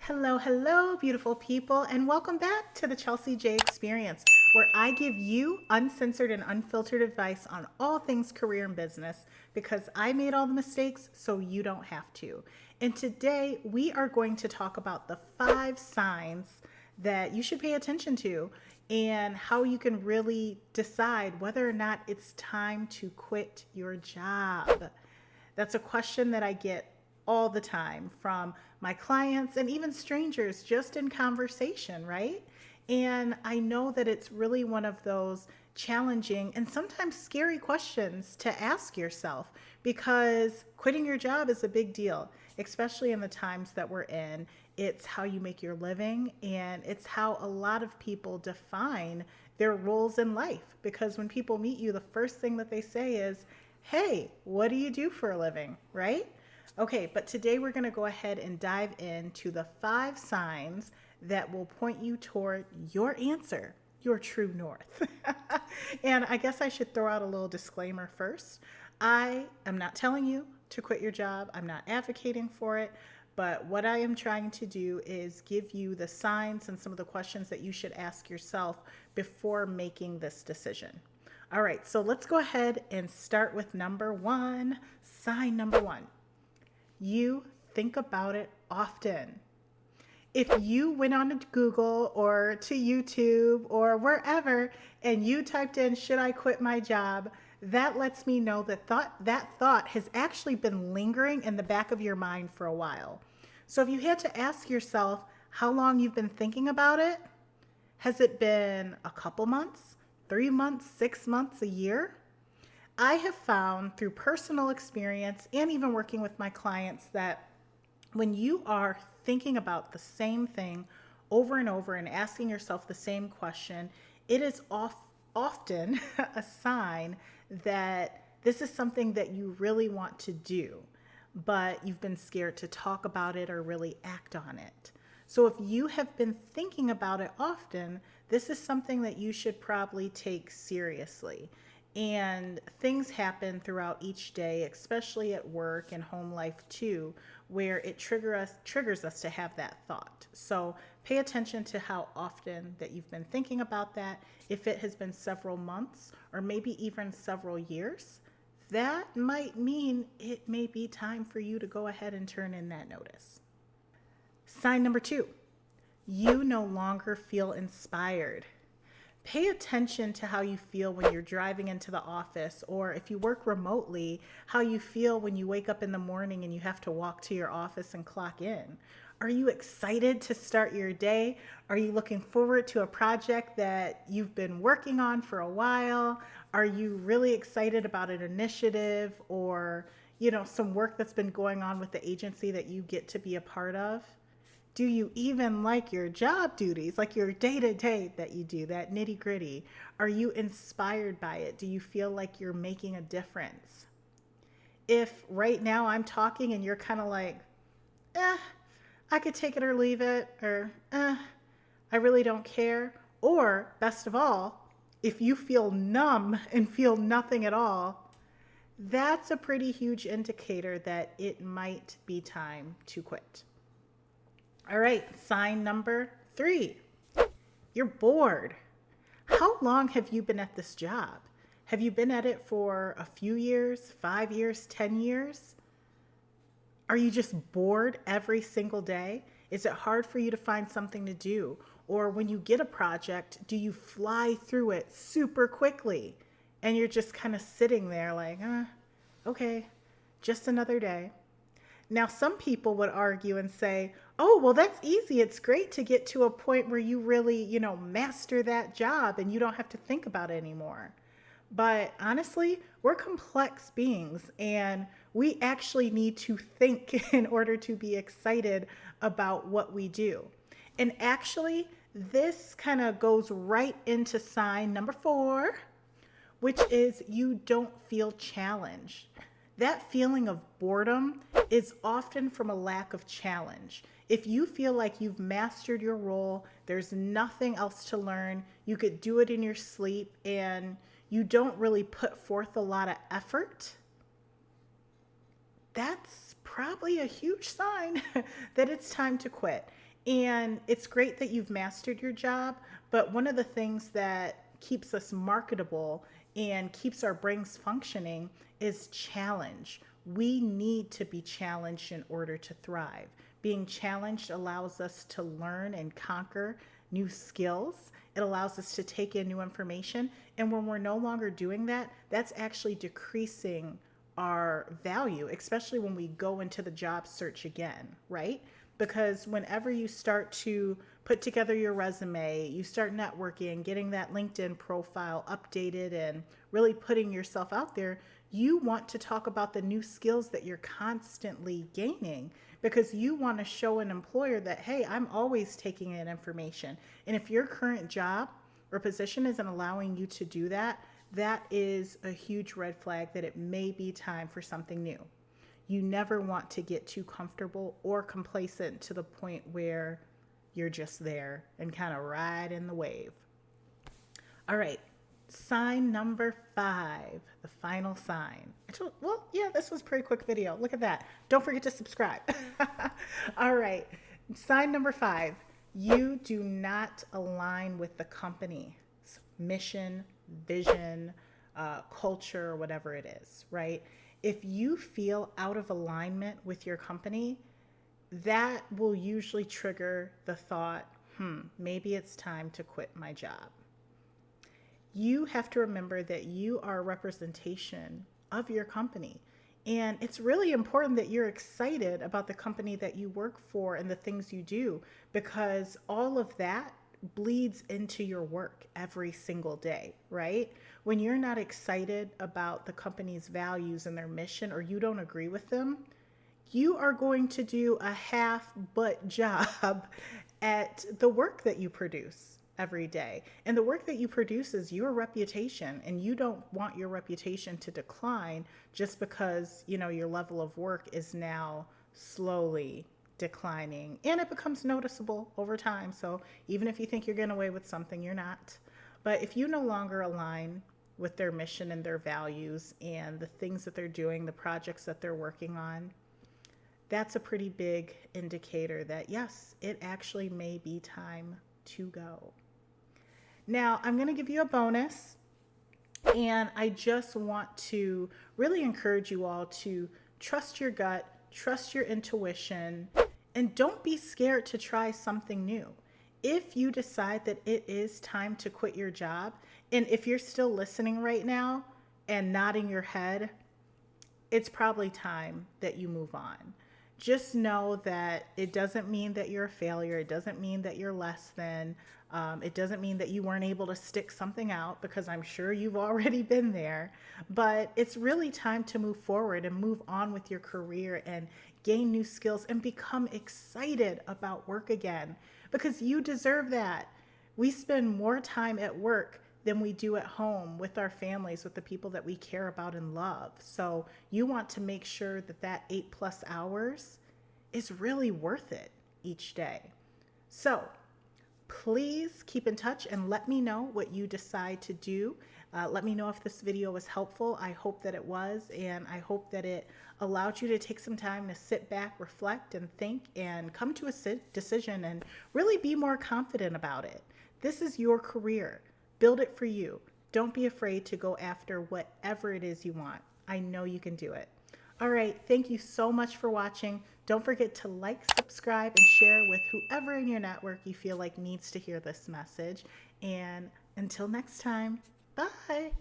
Hello, hello, beautiful people, and welcome back to the Chelsea J Experience, where I give you uncensored and unfiltered advice on all things career and business because I made all the mistakes so you don't have to. And today we are going to talk about the 5 signs that you should pay attention to and how you can really decide whether or not it's time to quit your job. That's a question that I get all the time from my clients and even strangers just in conversation, right? And I know that it's really one of those challenging and sometimes scary questions to ask yourself because quitting your job is a big deal, especially in the times that we're in. It's how you make your living, and it's how a lot of people define their roles in life. Because when people meet you, the first thing that they say is, "Hey, what do you do for a living?" Right? Okay, but today we're going to go ahead and dive into the 5 signs that will point you toward your answer, your true north. And I guess I should throw out a little disclaimer first. I am not telling you to quit your job, I'm not advocating for it. But what I am trying to do is give you the signs and some of the questions that you should ask yourself before making this decision. All right, so let's go ahead and start with number one. Sign number one: you think about it often. If you went on to Google or to YouTube or wherever and you typed in, "Should I quit my job?" that lets me know that thought has actually been lingering in the back of your mind for a while. So if you had to ask yourself how long you've been thinking about it, has it been a couple months, 3 months, 6 months, a year? I have found through personal experience and even working with my clients that when you are thinking about the same thing over and over and asking yourself the same question, it is often a sign that this is something that you really want to do, but you've been scared to talk about it or really act on it. So if you have been thinking about it often, this is something that you should probably take seriously. And things happen throughout each day, especially at work and home life too, where it triggers us to have that thought. So pay attention to how often that you've been thinking about that. If it has been several months or maybe even several years, that might mean it may be time for you to go ahead and turn in that notice. Sign number two: you no longer feel inspired. Pay attention to how you feel when you're driving into the office, or if you work remotely, how you feel when you wake up in the morning and you have to walk to your office and clock in. Are you excited to start your day? Are you looking forward to a project that you've been working on for a while? Are you really excited about an initiative or, some work that's been going on with the agency that you get to be a part of? Do you even like your job duties, like your day to day that you do, that nitty gritty? Are you inspired by it? Do you feel like you're making a difference? If right now I'm talking and you're kind of like, I could take it or leave it, or I really don't care, or best of all, if you feel numb and feel nothing at all, that's a pretty huge indicator that it might be time to quit. All right, sign number 3: you're bored. How long have you been at this job? Have you been at it for a few years, 5 years, 10 years? Are you just bored every single day? Is it hard for you to find something to do? Or when you get a project, do you fly through it super quickly and you're just kind of sitting there like, okay, just another day? Now, some people would argue and say, "Oh, well, that's easy. It's great to get to a point where you really, master that job and you don't have to think about it anymore." But honestly, we're complex beings and we actually need to think in order to be excited about what we do. And actually, this kind of goes right into sign number 4, which is you don't feel challenged. That feeling of boredom is often from a lack of challenge. If you feel like you've mastered your role, there's nothing else to learn, you could do it in your sleep, and you don't really put forth a lot of effort, that's probably a huge sign that it's time to quit. And it's great that you've mastered your job, but one of the things that keeps us marketable and keeps our brains functioning is challenge. We need to be challenged in order to thrive. Being challenged allows us to learn and conquer new skills. It allows us to take in new information. And when we're no longer doing that, that's actually decreasing our value, especially when we go into the job search again, right? Because whenever you start to put together your resume, you start networking, getting that LinkedIn profile updated and really putting yourself out there, you want to talk about the new skills that you're constantly gaining because you want to show an employer that, hey, I'm always taking in information. And if your current job or position isn't allowing you to do that, that is a huge red flag that it may be time for something new. You never want to get too comfortable or complacent to the point where you're just there and kind of riding the wave. All right, sign number 5, the final sign. This was a pretty quick video. Look at that. Don't forget to subscribe. All right, sign number 5, you do not align with the company's mission, vision, culture, whatever it is, right? If you feel out of alignment with your company, that will usually trigger the thought, maybe it's time to quit my job. You have to remember that you are a representation of your company. And it's really important that you're excited about the company that you work for and the things you do, because all of that bleeds into your work every single day, right? When you're not excited about the company's values and their mission, or you don't agree with them, you are going to do a half-butt job at the work that you produce every day. And the work that you produce is your reputation, and you don't want your reputation to decline just because, your level of work is now slowly declining, and it becomes noticeable over time. So even if you think you're getting away with something, you're not. But if you no longer align with their mission and their values and the things that they're doing, the projects that they're working on, that's a pretty big indicator that yes, it actually may be time to go. Now, I'm going to give you a bonus, and I just want to really encourage you all to trust your gut, trust your intuition, and don't be scared to try something new. If you decide that it is time to quit your job, and if you're still listening right now and nodding your head, it's probably time that you move on. Just know that it doesn't mean that you're a failure. It doesn't mean that you're less than. It doesn't mean that you weren't able to stick something out, because I'm sure you've already been there. But it's really time to move forward and move on with your career and gain new skills and become excited about work again, because you deserve that. We spend more time at work than we do at home with our families, with the people that we care about and love. So you want to make sure that that 8+ hours is really worth it each day. So please keep in touch and let me know what you decide to do. Let me know if this video was helpful. I hope that it was, and I hope that it allowed you to take some time to sit back, reflect, and think, and come to a decision and really be more confident about it. This is your career. Build it for you. Don't be afraid to go after whatever it is you want. I know you can do it. All right, thank you so much for watching. Don't forget to like, subscribe, and share with whoever in your network you feel like needs to hear this message. And until next time, bye.